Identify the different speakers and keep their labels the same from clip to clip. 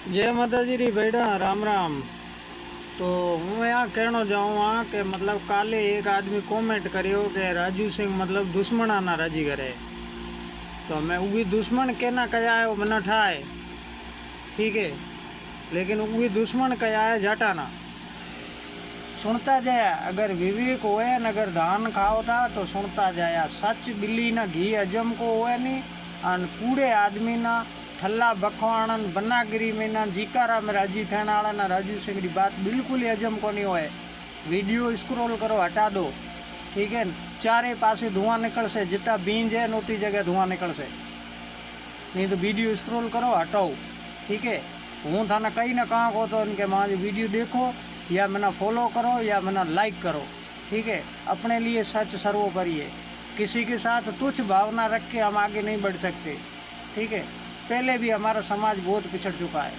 Speaker 1: जय माता जी री बेड़ा राम राम। तो हूँ यहाँ कहना चाहूँ कि मतलब काले एक आदमी कमेंट करियो कि राजू सिंह मतलब दुश्मन आना राजी करे। तो मैं उगी दुश्मन कहना कया है वो मना ठाए, ठीक है, लेकिन उगी दुश्मन कया है जाटाना सुनता जाया। अगर विवेक होए न अगर धान खाओ था तो सुनता जाया। सच बिल्ली ना घी अजम को होए नहीं और कूड़े आदमी ना ठल्ला बखवाणन बनागिरी में ना जीकारा में राजी थियण वाला ना राजू सिंह की बात बिल्कुल ही अजम को नहीं होए। वीडियो स्क्रॉल करो हटा दो, ठीक है। चारे पासे धुआं निकल से, जितना बींज है नोटी जगह धुआं निकल से। नहीं तो वीडियो स्क्रॉल करो हटाओ, ठीक है। हूँ थाना कहीं ना कहाँ को तो इनके माँ वीडियो देखो या मना फॉलो करो या मना लाइक करो, ठीक है। अपने लिए सच सर्वोपरि है। किसी के साथ तुच्छ भावना रख के हम आगे नहीं बढ़ सकते, ठीक है। पहले भी हमारा समाज बहुत पिछड़ चुका है,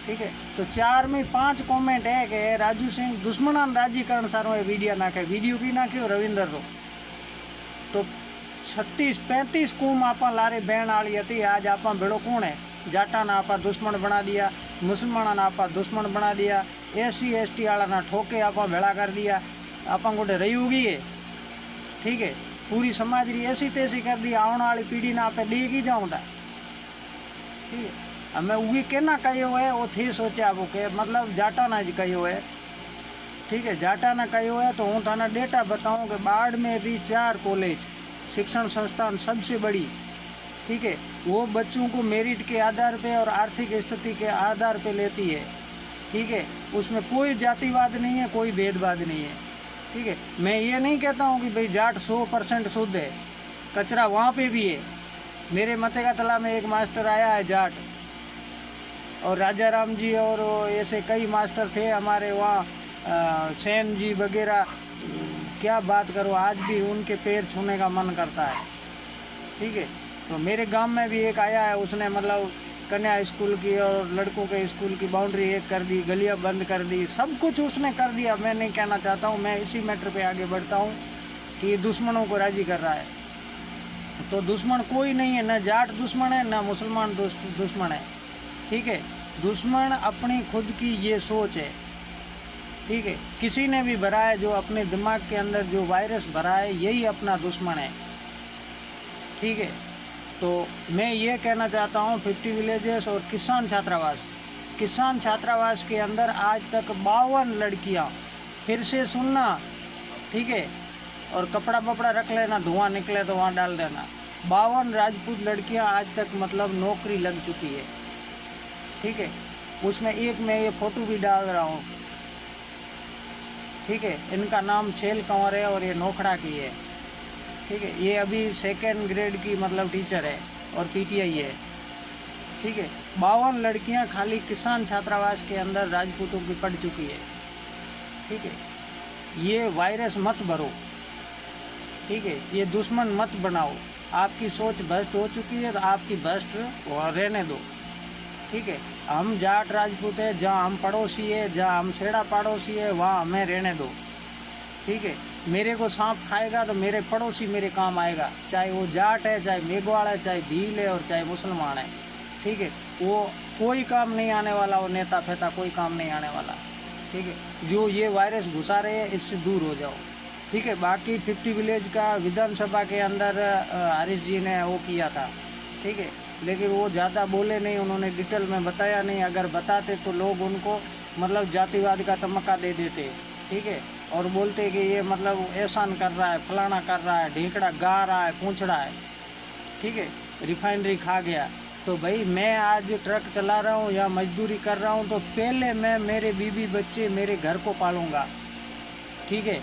Speaker 1: ठीक है। तो 4 में 5 कमेंट है कि राजू सिंह दुश्मनान राजी करण सारो वीडियो नाखे, वीडियो की नाख्यो रविंद्र रो। तो 36-35 कूम आपा लारे बहन वाली थी, आज आपा भेड़ो कौन है। जाटा ना आपा दुश्मन बना दिया, मुसलमाना ना आपा दुश्मन बना दिया, SC ST वाला ना ठोके आपा भेड़ा कर दिया। आपा गोटे रही होगी है, ठीक है। पूरी समाज री ऐसी तैसी कर दी, आने वाली पीढ़ी ना आपे देगी जाऊँ था, ठीक है। हमें उगी कहना कहो है वो थी सोचा वो के मतलब जाटा ना ज कहो है, ठीक है। जाटा ना कहो है। तो हूँ थाना डेटा बताऊँ कि बाड़मेर री 4 कॉलेज शिक्षण संस्थान सबसे बड़ी, ठीक है। वो बच्चों को मेरिट के आधार पे और आर्थिक स्थिति के आधार पे लेती है, ठीक है। उसमें कोई जातिवाद नहीं है, कोई भेदभाव नहीं है, ठीक है। मैं ये नहीं कहता हूँ कि भाई जाट 100% शुद्ध है, कचरा वहाँ पे भी है। मेरे मते का तला में एक मास्टर आया है जाट, और राजा राम जी और ऐसे कई मास्टर थे हमारे वहाँ, सेन जी वगैरह। क्या बात करो, आज भी उनके पैर छूने का मन करता है, ठीक है। तो मेरे गांव में भी एक आया है, उसने मतलब कन्या स्कूल की और लड़कों के स्कूल की बाउंड्री एक कर दी, गलियां बंद कर दी, सब कुछ उसने कर दिया। मैं नहीं कहना चाहता हूँ, मैं इसी मैटर पे आगे बढ़ता हूँ कि ये दुश्मनों को राजी कर रहा है। तो दुश्मन कोई नहीं है, न जाट दुश्मन है न मुसलमान दुश्मन है, ठीक है। दुश्मन अपनी खुद की ये सोच है, ठीक है। किसी ने भी भरा है, जो अपने दिमाग के अंदर जो वायरस भरा है, यही अपना दुश्मन है, ठीक है। तो मैं ये कहना चाहता हूँ 50 विलेजेस और किसान छात्रावास के अंदर आज तक 52 लड़कियाँ, फिर से सुनना, ठीक है। और कपड़ा बपड़ा रख लेना, धुआं निकले तो वहाँ डाल देना। 52 राजपूत लड़कियाँ आज तक मतलब नौकरी लग चुकी है, ठीक है। उसमें एक मैं ये फ़ोटो भी डाल रहा हूँ, ठीक है। इनका नाम छेल कंवर है और ये नोखड़ा की है, ठीक है। ये अभी 2nd ग्रेड की मतलब टीचर है और PTI है, ठीक है। 52 लड़कियां खाली किसान छात्रावास के अंदर राजपूतों की पढ़ चुकी है, ठीक है। ये वायरस मत भरो, ठीक है। ये दुश्मन मत बनाओ। आपकी सोच भ्रष्ट हो चुकी है तो आपकी भ्रष्ट रहने दो, ठीक है। हम जाट राजपूत है, जहाँ हम पड़ोसी है, जहाँ हम सेड़ा पड़ोसी है, वहाँ हमें रहने दो, ठीक है। मेरे को सांप खाएगा तो मेरे पड़ोसी मेरे काम आएगा, चाहे वो जाट है, चाहे मेघवाड़ है, चाहे भील है और चाहे मुसलमान है, ठीक है। वो कोई काम नहीं आने वाला, वो नेता फेता कोई काम नहीं आने वाला, ठीक है। जो ये वायरस घुसा रहे हैं इससे दूर हो जाओ, ठीक है। बाकी 50 विलेज का विधानसभा के अंदर हरीश जी ने वो किया था, ठीक है। लेकिन वो ज़्यादा बोले नहीं, उन्होंने डिटेल में बताया नहीं। अगर बताते तो लोग उनको मतलब जातिवाद का तमक्का दे देते, ठीक है। और बोलते कि ये मतलब एहसान कर रहा है, फलाना कर रहा है, ढींकड़ा गा रहा है, पूछ रहा है, ठीक है। रिफाइनरी खा गया। तो भाई मैं आज ट्रक चला रहा हूँ या मजदूरी कर रहा हूँ तो पहले मैं मेरे बीवी बच्चे मेरे घर को पालूँगा, ठीक है।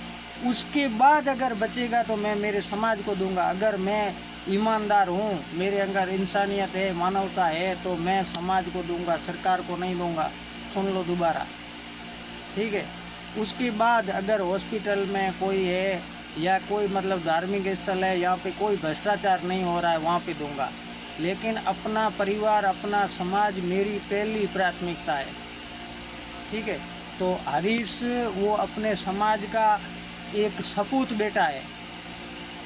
Speaker 1: उसके बाद अगर बचेगा तो मैं मेरे समाज को दूंगा। अगर मैं ईमानदार हूँ, मेरे अंदर इंसानियत है, मानवता है, तो मैं समाज को दूंगा, सरकार को नहीं दूंगा। सुन लो दोबारा, ठीक है। उसके बाद अगर हॉस्पिटल में कोई है या कोई मतलब धार्मिक स्थल है, यहाँ पे कोई भ्रष्टाचार नहीं हो रहा है, वहाँ पे दूंगा। लेकिन अपना परिवार, अपना समाज मेरी पहली प्राथमिकता है, ठीक है। तो हरीश वो अपने समाज का एक सपूत बेटा है,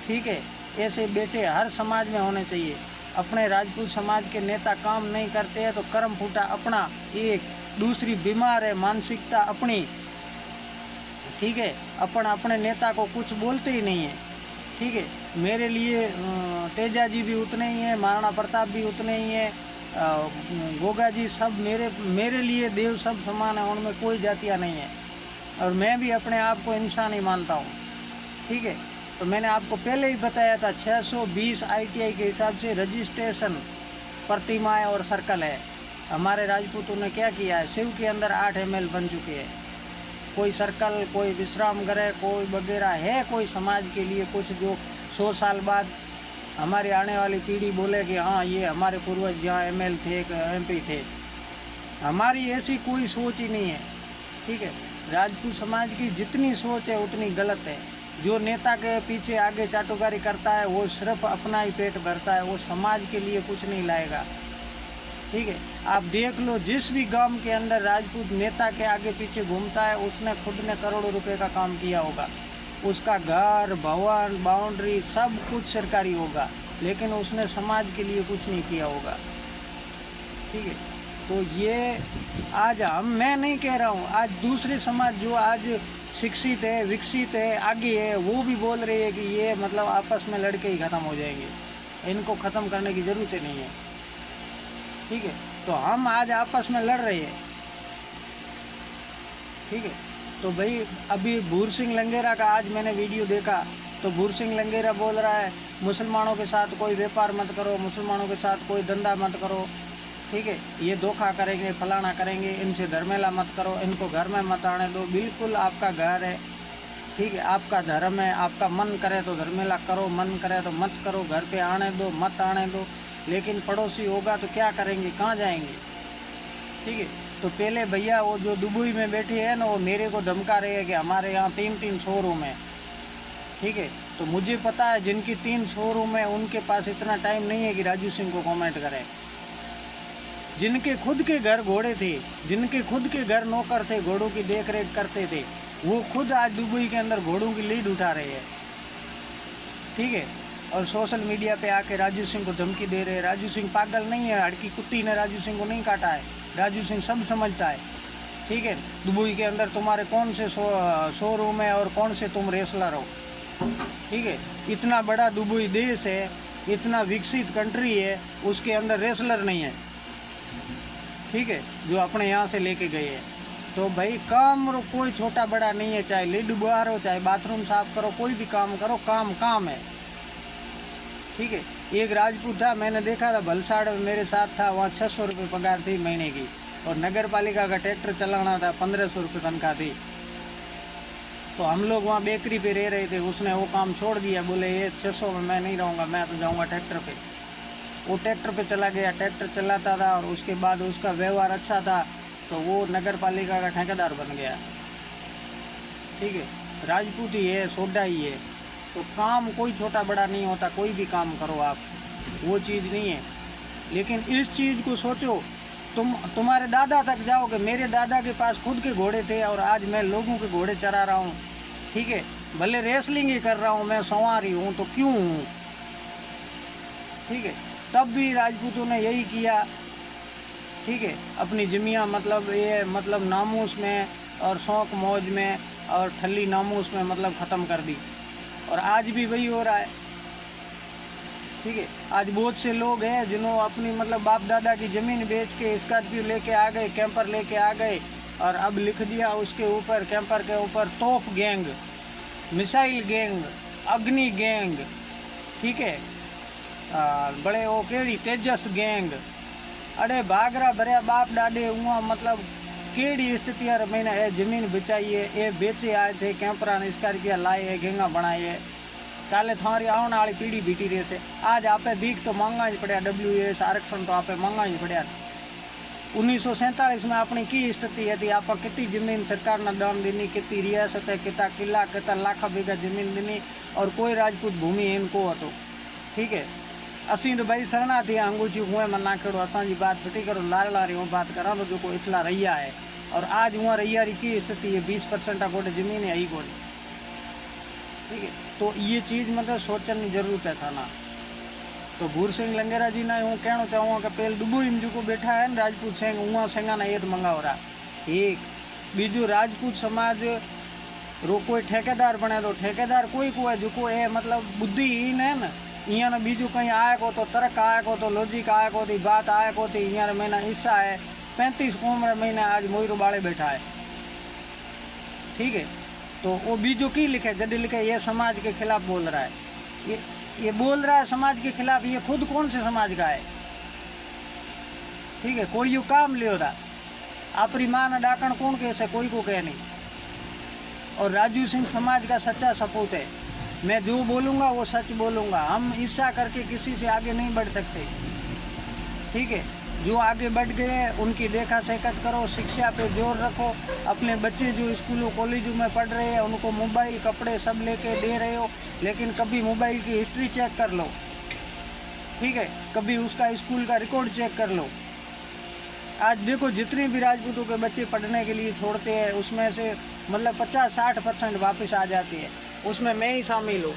Speaker 1: ठीक है। ऐसे बेटे हर समाज में होने चाहिए। अपने राजपूत समाज के नेता काम नहीं करते हैं तो कर्म फूटा अपना, एक दूसरी बीमार है मानसिकता अपनी, ठीक है। अपन अपने नेता को कुछ बोलते ही नहीं है, ठीक है। मेरे लिए तेजा जी भी उतने ही हैं, महाराणा प्रताप भी उतने ही हैं, गोगा जी, सब मेरे लिए देव सब समान है, उनमें कोई जातियाँ नहीं है। और मैं भी अपने आप को इंसान ही मानता हूँ, ठीक है। तो मैंने आपको पहले ही बताया था 620 ITI के हिसाब से रजिस्ट्रेशन प्रतिमाएँ और सर्कल है। हमारे राजपूतों ने क्या किया है, शिव के अंदर 8 ML बन चुके हैं। कोई सर्कल, कोई विश्राम गृह, कोई वगैरह है कोई समाज के लिए कुछ जो 100 साल बाद हमारी आने वाली पीढ़ी बोले कि हाँ ये हमारे पूर्वज यहाँ ML थे, MP थे। हमारी ऐसी कोई सोच ही नहीं है, ठीक है। राजपूत समाज की जितनी सोच है उतनी गलत है। जो नेता के पीछे आगे चाटुकारी करता है वो सिर्फ अपना ही पेट भरता है, वो समाज के लिए कुछ नहीं लाएगा, ठीक है। आप देख लो, जिस भी गांव के अंदर राजपूत नेता के आगे पीछे घूमता है उसने खुद ने करोड़ों रुपए का काम किया होगा। उसका घर, भवन, बाउंड्री सब कुछ सरकारी होगा, लेकिन उसने समाज के लिए कुछ नहीं किया होगा, ठीक है। तो ये आज मैं नहीं कह रहा हूँ, आज दूसरे समाज जो आज शिक्षित है, विकसित है, आगे है, वो भी बोल रही है कि ये मतलब आपस में लड़के ही ख़त्म हो जाएंगे, इनको ख़त्म करने की ज़रूरत ही नहीं है, ठीक है। तो हम आज आपस में लड़ रहे हैं, ठीक है। तो भाई अभी भूर सिंह लंगेरा का आज मैंने वीडियो देखा, तो भूर सिंह लंगेरा बोल रहा है मुसलमानों के साथ कोई व्यापार मत करो, मुसलमानों के साथ कोई धंधा मत करो, ठीक है। ये धोखा करेंगे, फलाना करेंगे, इनसे धर्मेला मत करो, इनको घर में मत आने दो। बिल्कुल आपका घर है, ठीक है, आपका धर्म है, आपका मन करे तो धर्मेला करो, मन करे तो मत करो, घर पे आने दो, मत आने दो। लेकिन पड़ोसी होगा तो क्या करेंगे, कहाँ जाएंगे, ठीक है। तो पहले भैया वो जो दुबई में बैठे हैं ना, वो मेरे को धमका रहे हैं कि हमारे यहाँ 3 शोरूम है, ठीक है। तो मुझे पता है जिनकी 3 शोरूम है उनके पास इतना टाइम नहीं है कि राजू सिंह को कमेंट करें। जिनके खुद के घर घोड़े थे, जिनके खुद के घर नौकर थे, घोड़ों की देख रेख करते थे, वो खुद आज दुबई के अंदर घोड़ों की लीड उठा रहे हैं, ठीक है। और सोशल मीडिया पे आके राजू सिंह को धमकी दे रहे हैं। राजू सिंह पागल नहीं है, हड़की कुत्ती ने राजू सिंह को नहीं काटा है, राजू सिंह सब समझता है, ठीक है। दुबई के अंदर तुम्हारे कौन से शोरूम है और कौन से तुम रेसलर हो, ठीक है। इतना बड़ा दुबई देश है, इतना विकसित कंट्री है, उसके अंदर रेसलर नहीं है, ठीक है, जो अपने यहाँ से लेके गए हैं। तो भाई काम कोई छोटा बड़ा नहीं है, चाहे लीड बुआरो, चाहे बाथरूम साफ करो, कोई भी काम करो, काम काम है, ठीक है। एक राजपूत था, मैंने देखा था भलसाड़ में मेरे साथ था, वहाँ 600 रुपये पगार थी महीने की, और नगर पालिका का ट्रैक्टर चलाना था, 1500 रुपये तनख्वाह थी। तो हम लोग वहाँ बेकरी पे रह रहे थे, उसने वो काम छोड़ दिया, बोले ये 600 में मैं नहीं रहूँगा, मैं तो जाऊँगा ट्रैक्टर पे। वो ट्रैक्टर पे चला गया, ट्रैक्टर चलाता था, और उसके बाद उसका व्यवहार अच्छा था तो वो नगर पालिका का ठेकेदार बन गया, ठीक है। राजपूत ही है, सोडा ही है। तो काम कोई छोटा बड़ा नहीं होता, कोई भी काम करो आप, वो चीज़ नहीं है। लेकिन इस चीज़ को सोचो, तुम्हारे दादा तक जाओगे, मेरे दादा के पास खुद के घोड़े थे और आज मैं लोगों के घोड़े चरा रहा हूँ, ठीक है। भले रेसलिंग ही कर रहा हूँ, मैं सवारी हूँ तो क्यों हूँ, ठीक है। तब भी राजपूतों ने यही किया, ठीक है। अपनी जमियाँ मतलब ये मतलब नामूस में और शौक मौज में और ठल्ली नामूस में मतलब ख़त्म कर दी, और आज भी वही हो रहा है, ठीक है। आज बहुत से लोग हैं जिन्होंने अपनी मतलब बाप दादा की ज़मीन बेच के स्कॉर्पियो लेके आ गए, कैंपर लेके आ गए, और अब लिख दिया उसके ऊपर, कैंपर के ऊपर, तोप गैंग, मिसाइल गैंग, अग्नि गैंग, ठीक है, बड़े वो केड़ी तेजस गैंग। अरे भागरा भरिया बाप दादे हुआ मतलब केड़ी स्थिति महीना ये जमीन बेचाइए, ये बेचे आए थे, कैंपरा ने स्कॉर्पिया लाए है, गेंगा बनाए है, काले थारी आने वाली पीढ़ी बीटी रहे से। आज आपे भीख तो महंगा ही पड़ा, WS आरक्षण तो आपे महंगा ही पड़ा। 1947 में अपनी की स्थिति थी, आप कितनी जमीन सरकार ने दान देनी, कितनी रियासत है, कितना किला, कितना लाखा बीघा जमीन देनी, और कोई राजपूत भूमि इनको હતો, ठीक है। असी तो भाई शरणा थी अंगूठी हुए में नाखेड़ो, असांजी बात फिटी करो, लाला री हूँ बात करा तो जो को इतला रैया है, और आज वहाँ रैया री की स्थिति है, 20% गोटे जमीन है, आई गोली, ठीक है। तो ये चीज़ मतलब सोचने की जरूरत है था ना, तो भूर सिंह लंगेरा जी ने हूँ कहना चाहूँगा कि पेल डुबोई में जो बैठा है ना राजपूत सिंह उहाँ सिंगा ने ये मंगाव रहा एक बीजू राजपूत समाज रो कोई ठेकेदार बने तो ठेकेदार कोई को है जो ए मतलब बुद्धिहीन है ना इं ने बीजू कहीं आए को तो तर्क आए को तो लॉजिक आए को थी बात आए को थी इं महीना हिस्सा है 35 उम्र महीने आज मोईरो बाड़े बैठा है। ठीक है, तो वो बीजू की लिखे जब लिखे ये समाज के खिलाफ बोल रहा है, ये बोल रहा है समाज के खिलाफ, ये खुद कौन से समाज का है? ठीक है, कोई यू काम लियो था आपरी माँ ने डाकण कौन कैसे कोई को कह नहीं। और राजू सिंह समाज का सच्चा सपूत है, मैं जो बोलूँगा वो सच बोलूँगा, हम ईर्ष्या करके किसी से आगे नहीं बढ़ सकते। ठीक है, जो आगे बढ़ गए उनकी देखा सेकत करो, शिक्षा पे जोर रखो, अपने बच्चे जो स्कूलों कॉलेजों में पढ़ रहे हैं उनको मोबाइल कपड़े सब लेके दे रहे हो, लेकिन कभी मोबाइल की हिस्ट्री चेक कर लो। ठीक है, कभी उसका स्कूल का रिकॉर्ड चेक कर लो। आज देखो जितने भी राजपूतों के बच्चे पढ़ने के लिए छोड़ते हैं उसमें से मतलब 50-60% वापस आ जाती है, उसमें मैं ही शामिल हूँ।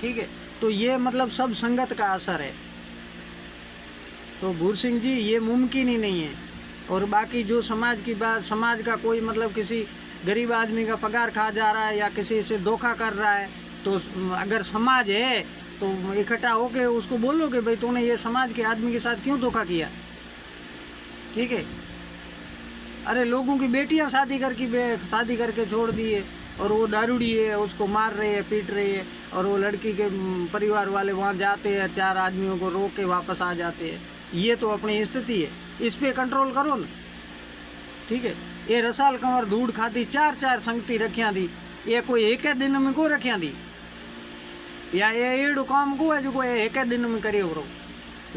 Speaker 1: ठीक है, तो ये मतलब सब संगत का असर है। तो भूर सिंह जी ये मुमकिन ही नहीं है। और बाकी जो समाज की बात, समाज का कोई मतलब किसी गरीब आदमी का पगार खा जा रहा है या किसी से धोखा कर रहा है, तो अगर समाज है तो इकट्ठा होके उसको बोलो कि भाई तूने ये समाज के आदमी के साथ क्यों धोखा किया। ठीक है, अरे लोगों की बेटियां शादी करके छोड़ दी है और वो दारूड़ी है, उसको मार रहे हैं, पीट रहे हैं, और वो लड़की के परिवार वाले वहाँ जाते हैं, 4 आदमियों को रोक के वापस आ जाते हैं। ये तो अपनी स्थिति है, इस पे कंट्रोल करो ना। ठीक है, ये रसाल कंवर धूड़ खाती 4 संगति रखिया थी, ये कोई एक दिन में को रखिया थी या ये एड़ो काम को है जो कोई एक दिन में करे हो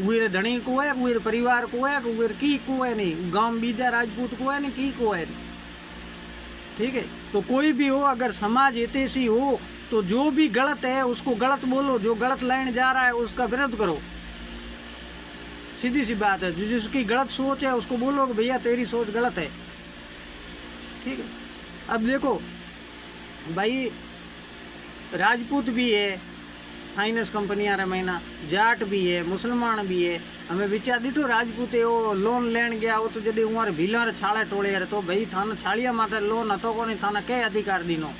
Speaker 1: उर धनी को है, उर परिवार को है, उर की को है नहीं, गांव बीजा राजपूत को है नहीं, की को है नहीं। ठीक है, तो कोई भी हो अगर समाज हितैषी हो तो जो भी गलत है उसको गलत बोलो, जो गलत लाइन जा रहा है उसका विरोध करो। सीधी सी बात है, जिसकी गलत सोच है उसको बोलो कि भैया तेरी सोच गलत है। ठीक है, अब देखो भाई राजपूत भी है, फाइनेंस कंपनियां रे महीना जाट भी है, मुसलमान भी है। हमें विचार दीठो राजपूत वो लोन लेन गया वो तो जॾहिं उमारे भीला रे छाले टोले रे तो भाई थाने छाड़िया माथे लोन हतो कोनी, थाने के अधिकार दीनो,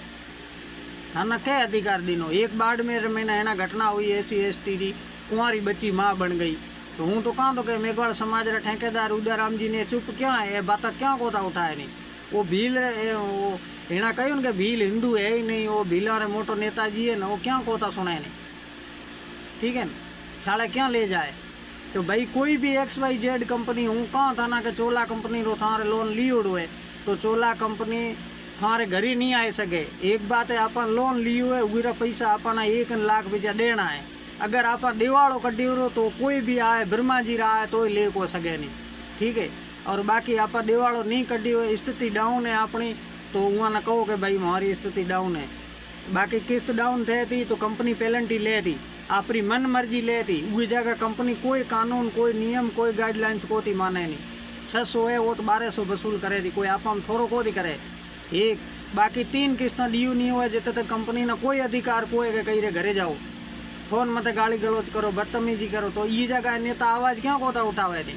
Speaker 1: थाने के अधिकार दीनो। एक बाड़मेर महीना एना घटना हुई SC/ST री कुंवारी बच्ची माँ बन गई, तो हूँ तो कहाँ तो कि मेघवाड़ समाज रे ठेकेदार उदाराम जी ने चुप क्या है, ये बात क्या को था उठाए नहीं। वो भील रे वो एना कहूँ कि भील हिंदू है ही नहीं, वो भीला रे मोटो नेताजी है ना, वो क्या कोता सुनाए नहीं। ठीक है ना, छाड़े क्या ले जाए। तो भाई कोई भी XYZ कंपनी हूँ कहाँ था ना कि चोला कंपनी रो थारे लोन लियोड़ो है तो चोला कंपनी थारे घर ही नहीं आ सके। एक बात है अपन लोन लियो है उरा पैसा अपना 1 लाख रुपया देना है, अगर आप दिवाड़ो कड्यो रो तो कोई भी आए ब्रह्मा जी रहा है तो ले को सके नहीं। ठीक है, और बाकी आप दिवाड़ो नहीं कड्यो है, स्थिति डाउन है अपनी, तो वहाँ ना कहो कि भाई हमारी स्थिति डाउन है। बाकी किस्त डाउन थे थी तो कंपनी पेनल्टी ले थी, आपरी मन मर्जी ले थी, उस जगह कंपनी कोई कानून कोई नियम कोई गाइडलाइंस को थी माने नहीं। 600 है वो तो 1200 वसूल करे थी, कोई आप थोड़ो को थी करे। एक बाकी 3 किस्त ड्यू नहीं हुए जितने तक कंपनी ना कोई अधिकार कोई के कहीं रे घरे जाओ, फोन मत गाली गलौज करो, बदतमीजी करो, तो ये जगह नेता आवाज क्या कोता उठावे थी।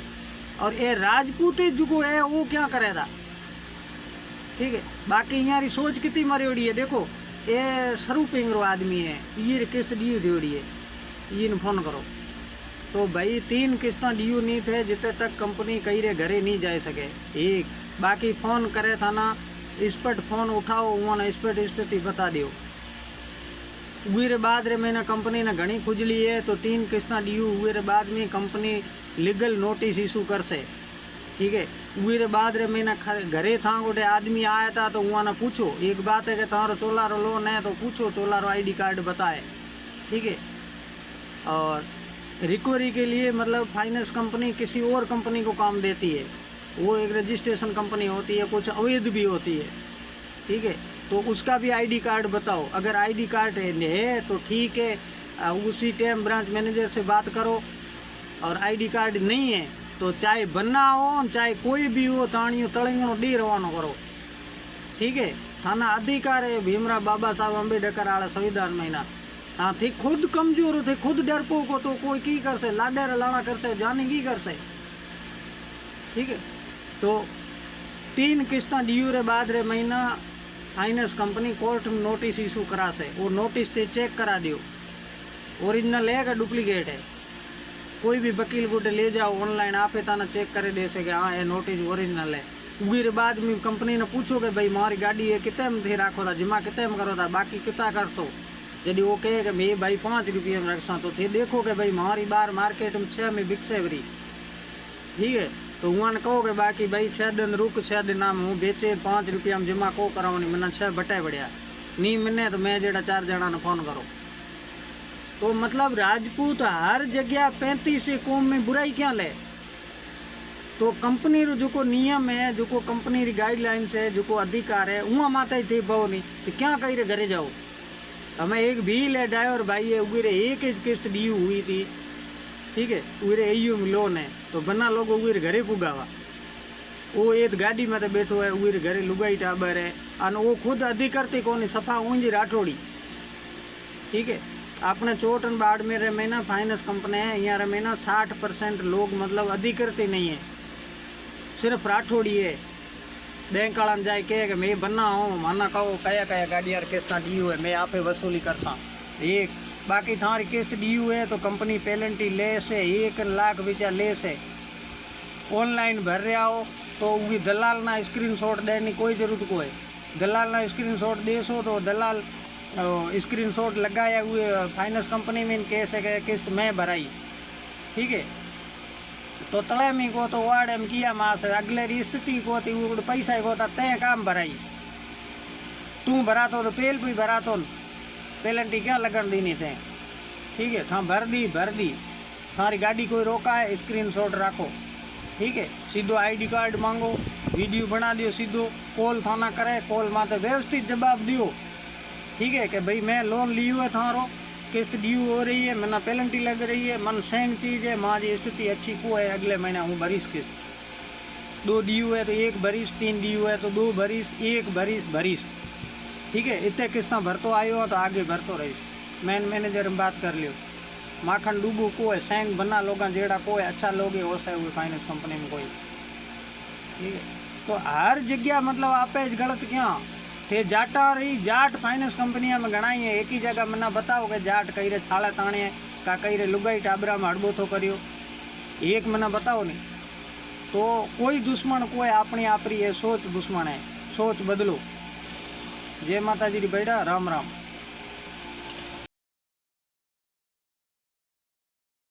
Speaker 1: और ये राजपूत जो है वो क्या करेगा। ठीक है, बाकी यहाँ सोच कितनी मरियोड़ी है। देखो ये स्वरूपिंग रो आदमी है, ये किस्त ड्यू थी है, ये फोन करो तो भाई 3 किस्ता ड्यू नहीं थे जितने तक कंपनी कहीं रे घरे नहीं जा सके। एक बाकी फोन करे था ना स्पट फोन उठाओ उन्होंने स्पट स्थिति बता दियो। उरे बाद रे मैंने कंपनी ने घनी खुजली है तो 3 किस्ता ड्यू हुए बाद में कंपनी लीगल नोटिस इशू कर से। ठीक है, उरे बाद रे मैंने घरे था गोटे आदमी आया था तो उन्होंने पूछो, एक बात है कि तुम्हारा चोलारो लोन है तो पूछो चोलारो ID कार्ड बताए। ठीक है, और रिकवरी के लिए मतलब फाइनेंस कंपनी किसी और कंपनी को काम देती है, वो एक रजिस्ट्रेशन कंपनी होती है, कुछ अवैध भी होती है। ठीक है, तो उसका भी ID कार्ड बताओ, अगर ID कार्ड है तो ठीक है, उसी टाइम ब्रांच मैनेजर से बात करो। और ID कार्ड नहीं है तो चाहे बन्ना हो चाहे कोई भी हो ताणियों तड़ियों डी रवानो करो। ठीक है, थाना अधिकार है भीमराव बाबा साहब अम्बेडकर वाला संविधान महीना हाँ थी खुद कमजोर थे, खुद डरपोक हो तो कोई की करसे, लाडे लाना करसे, जाने की करसे। ठीक है, तो 3 किस्ता ड्यू रे बाद रे महीना फाइनेंस कंपनी कोर्ट में नोटिस इशू करा से। वो नोटिस से चेक करा दियो ओरिजिनल है कि डुप्लीकेट है। कोई भी वकील गुटे ले जाओ ऑनलाइन आपे ताना चेक करे दे से कि हाँ ये नोटिस ओरिजिनल है। उगी बाद में कंपनी ने पूछो कि भाई मारी गाड़ी है कितने में थी राखो था, जमा कितने में करो था, बाकी कितना करसो। यदि वो कहे कि मैं भाई 5 रुपये में रखसा तो थे देखो कि भाई मारी बार मार्केट में 6 में बिकसे वरी। ठीक है, तो वहाँ ने कहो कि बाकी भाई 6 दिन रुक, 6 दिन हूँ बेचे 5 रुपया में जमा को करावनी, मैंने 6 बटे बढ़िया नहीं मिलने तो मैं जेड़ा 4 जना ने फोन करो। तो मतलब राजपूत हर जगह 35 कौम में बुराई क्या ले। तो कंपनी रो जो नियम है, जो कंपनी री गाइडलाइंस है, जो अधिकार है वहाँ माता ही थे पाओ नहीं तो क्या कही रे घरे जाओ। हमें एक भील है ड्राइवर भाई है उगे एक किस्त ड्यू हुई थी। ठीक है, उरे एयू में लोन है तो बना लोग उरे घरे पुगावा। वो एक गाड़ी में तो बैठो है उरे घरे लुगाई टाबर है और वो खुद अधिकरती कौन सफा ऊंजी राठौड़ी। ठीक है, अपने चोटन बाड़ में रमेना फाइनेंस कंपनी है, यहाँ रमेना 60% लोग मतलब अधिकरती नहीं है, सिर्फ राठौड़ी है। बैंक वाला जाए कहे कि मैं बना हूँ माना कहो कया कया गाड़ी यार किस्ता ड्यू है मैं आपे वसूली करसा एक, बाकी थारी किस्त ड्यू है तो कंपनी पेनल्टी ले से 1 लाख बिचा ले से। ऑनलाइन भर रहा हो तो वो दलाल ना स्क्रीनशॉट देने की कोई जरूरत को है। दलाल ना स्क्रीनशॉट देसो तो दलाल स्क्रीनशॉट लगाया हुए फाइनेंस कंपनी में कैसे गए किस्त मैं भराई। ठीक है, तो तले में को तो वार्ड में किया मास अगले री स्थिति को थी वो पैसा को था तय काम भराई तू भरा तो पेल भी भरा तो पेनल्टी क्या लगन देनी थे। ठीक है, था भर दी थारी गाड़ी कोई रोका है स्क्रीनशॉट रखो। ठीक है, सीधो आईडी कार्ड मांगो, वीडियो बना दियो, सीधो कॉल थाना करे, कॉल माते व्यवस्थित जवाब दियो। ठीक है कि भाई मैं लोन लियो है थारो किस्त ड्यू हो रही है, मैंने पेनल्टी लग रही है, मन सेम चीज़ है, मारी स्थिति अच्छी को है, अगले महीना हूँ भरीस किस्त 2 ड्यू है तो 1 भरीस, 3 ड्यू है तो 2 भरीस, 1 भरीस। ठीक है, इतने किस्ता भरतो आयो तो आगे भरतो रहीश। मैनेजर में बात कर लियो माखन डूबू को है सैंग बना लोग जेड़ा को है अच्छा लोग है वैसे हुए फाइनेंस कंपनी में कोई। ठीक है, तो हर जगह मतलब आपे गलत क्या थे जाटा रही जाट फाइनेंस कंपनियां में गणाई है। एक ही जगह मना बताओ कि जाट कई रे छाला ताणे का कई रे लुगाई टाबरा में हड़बो तो करियो, एक मना बताओ नहीं। तो कोई दुश्मन कोई अपनी आपरी है सोच दुश्मन है, सोच बदलो। जय माता जी बेड़ा, राम राम।